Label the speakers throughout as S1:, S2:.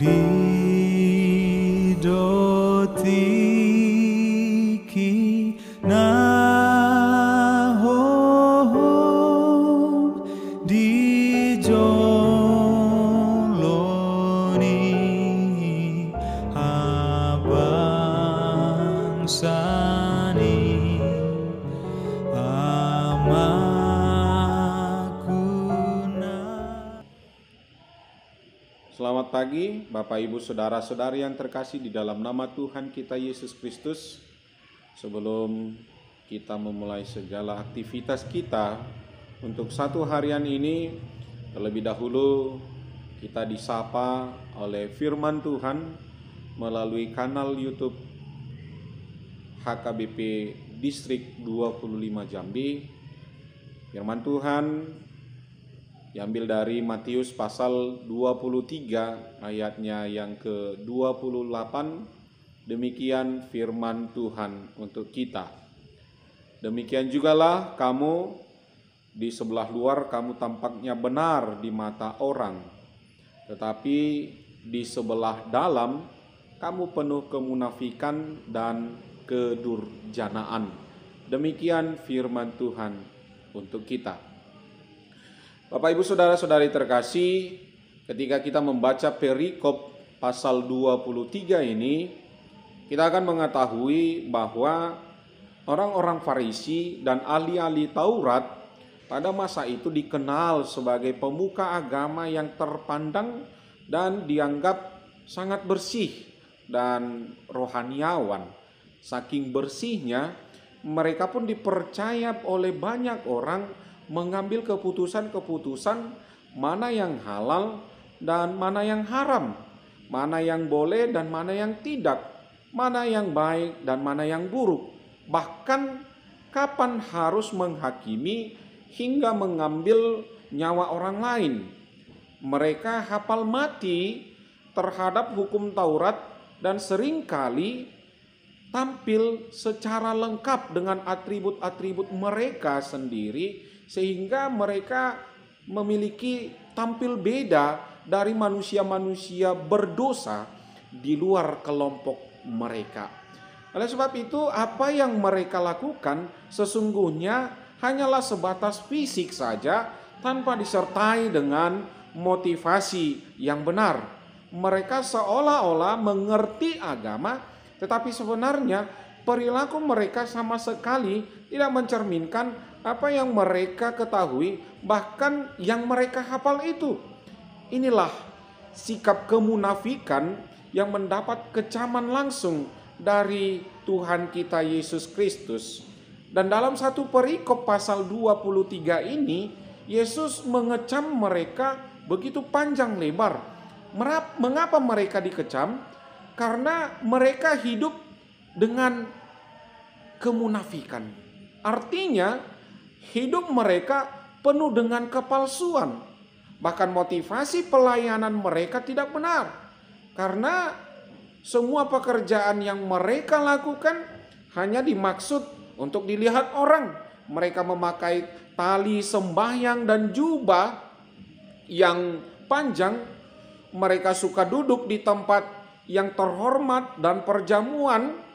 S1: Lidotiki nahom dijoloni abangsani amakuna.
S2: Selamat pagi Bapak Ibu Saudara-saudari yang terkasih di dalam nama Tuhan kita Yesus Kristus. Sebelum kita memulai segala aktivitas kita untuk satu harian ini, terlebih dahulu kita disapa oleh firman Tuhan melalui kanal YouTube HKBP Distrik 25 Jambi. Firman Tuhan diambil dari Matius pasal 23 ayatnya yang ke-28. Demikian firman Tuhan untuk kita. Demikian jugalah kamu di sebelah luar kamu tampaknya benar di mata orang, tetapi di sebelah dalam kamu penuh kemunafikan dan kedurjanaan. Demikian firman Tuhan untuk kita. Bapak Ibu Saudara-saudari terkasih, ketika kita membaca perikop pasal 23 ini, kita akan mengetahui bahwa orang-orang Farisi dan ahli-ahli Taurat pada masa itu dikenal sebagai pemuka agama yang terpandang dan dianggap sangat bersih dan rohaniawan. Saking bersihnya, mereka pun dipercaya oleh banyak orang mengambil keputusan-keputusan mana yang halal dan mana yang haram, mana yang boleh dan mana yang tidak, mana yang baik dan mana yang buruk, bahkan kapan harus menghakimi hingga mengambil nyawa orang lain. Mereka hafal mati terhadap hukum Taurat dan seringkali tampil secara lengkap dengan atribut-atribut mereka sendiri, sehingga mereka memiliki tampil beda dari manusia-manusia berdosa di luar kelompok mereka. Oleh sebab itu, apa yang mereka lakukan sesungguhnya hanyalah sebatas fisik saja tanpa disertai dengan motivasi yang benar. Mereka seolah-olah mengerti agama, tetapi sebenarnya perilaku mereka sama sekali tidak mencerminkan apa yang mereka ketahui, bahkan yang mereka hafal itu. Inilah sikap kemunafikan yang mendapat kecaman langsung dari Tuhan kita Yesus Kristus. Dan dalam satu perikop pasal 23 ini, Yesus mengecam mereka begitu panjang lebar. Mengapa mereka dikecam? Karena mereka hidup dengan kemunafikan. Artinya hidup mereka penuh dengan kepalsuan. Bahkan motivasi pelayanan mereka tidak benar. Karena semua pekerjaan yang mereka lakukan hanya dimaksud untuk dilihat orang. Mereka memakai tali sembahyang dan jubah yang panjang. Mereka suka duduk di tempat yang terhormat dan perjamuan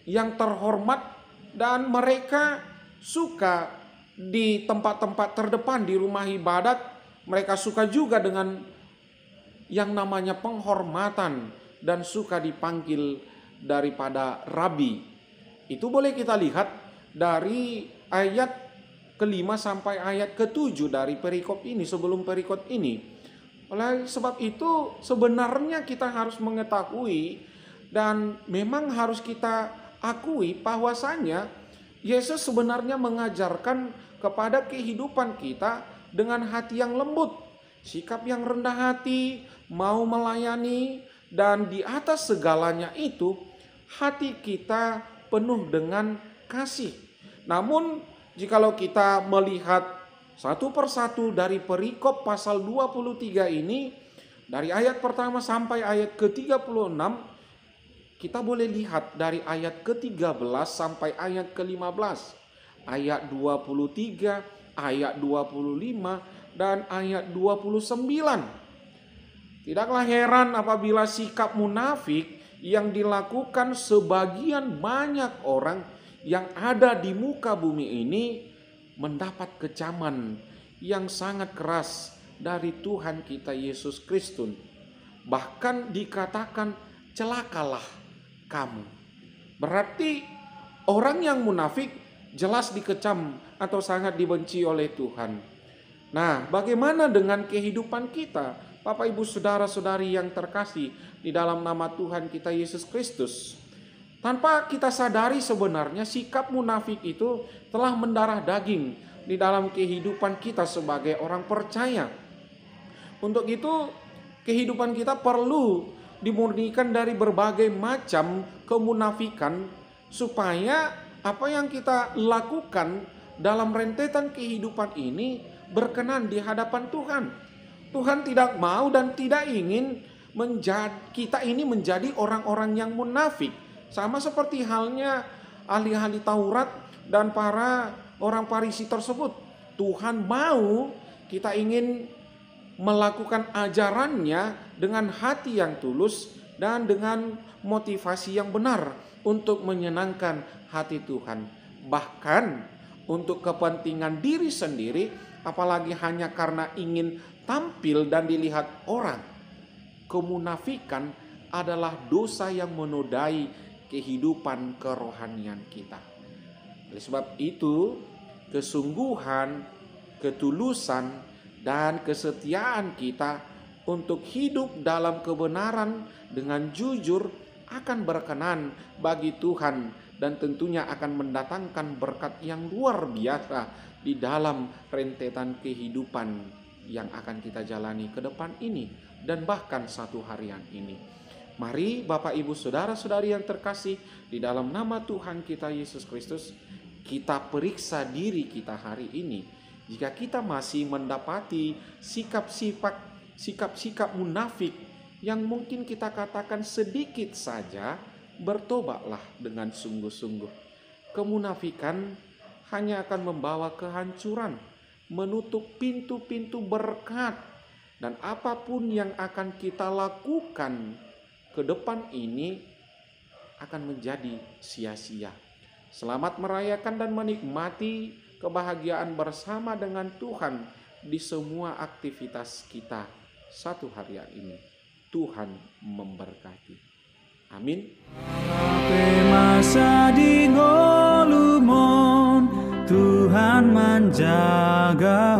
S2: yang terhormat, dan mereka suka di tempat-tempat terdepan di rumah ibadat. Mereka suka juga dengan yang namanya penghormatan dan suka dipanggil daripada rabi. Itu boleh kita lihat dari ayat ke-5 sampai ayat ke-7 dari perikop ini, sebelum perikop ini. Oleh sebab itu sebenarnya kita harus mengetahui dan memang harus kita akui bahwasanya Yesus sebenarnya mengajarkan kepada kehidupan kita dengan hati yang lembut, sikap yang rendah hati, mau melayani, dan di atas segalanya itu hati kita penuh dengan kasih. Namun jikalau kita melihat satu persatu dari perikop pasal 23 ini, dari ayat pertama sampai ayat ke-36, kita boleh lihat dari ayat ke-13 sampai ayat ke-15, ayat 23, ayat 25, dan ayat 29. Tidaklah heran apabila sikap munafik yang dilakukan sebagian banyak orang yang ada di muka bumi ini mendapat kecaman yang sangat keras dari Tuhan kita Yesus Kristus. Bahkan dikatakan, celakalah kamu. Berarti orang yang munafik jelas dikecam atau sangat dibenci oleh Tuhan. Nah, bagaimana dengan kehidupan kita, Bapak Ibu saudara-saudari yang terkasih di dalam nama Tuhan kita Yesus Kristus? Tanpa kita sadari sebenarnya sikap munafik itu telah mendarah daging di dalam kehidupan kita sebagai orang percaya. Untuk itu kehidupan kita perlu dimurnikan dari berbagai macam kemunafikan supaya apa yang kita lakukan dalam rentetan kehidupan ini berkenan di hadapan Tuhan. Tuhan tidak mau dan tidak ingin kita ini menjadi orang-orang yang munafik. Sama seperti halnya ahli-ahli Taurat dan para orang Farisi tersebut. Tuhan mau kita ingin melakukan ajarannya dengan hati yang tulus dan dengan motivasi yang benar untuk menyenangkan hati Tuhan. Bahkan untuk kepentingan diri sendiri, apalagi hanya karena ingin tampil dan dilihat orang. Kemunafikan adalah dosa yang menodai kehidupan kerohanian kita. Oleh sebab itu, kesungguhan, ketulusan, dan kesetiaan kita untuk hidup dalam kebenaran dengan jujur akan berkenan bagi Tuhan dan tentunya akan mendatangkan berkat yang luar biasa di dalam rentetan kehidupan yang akan kita jalani ke depan ini dan bahkan satu harian ini. Mari Bapak Ibu saudara-saudari yang terkasih di dalam nama Tuhan kita Yesus Kristus, kita periksa diri kita hari ini. Jika kita masih mendapati sikap-sikap munafik yang mungkin kita katakan sedikit saja, bertobatlah dengan sungguh-sungguh. Kemunafikan hanya akan membawa kehancuran, menutup pintu-pintu berkat, dan apapun yang akan kita lakukan ke depan ini akan menjadi sia-sia. Selamat merayakan dan menikmati kebahagiaan bersama dengan Tuhan di semua aktivitas kita satu harian ini. Tuhan memberkati. Amin.
S1: Masa di ngolumon Tuhan menjaga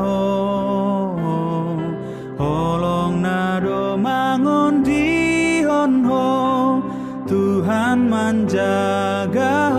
S1: holong nado mangon di honho Tuhan menjaga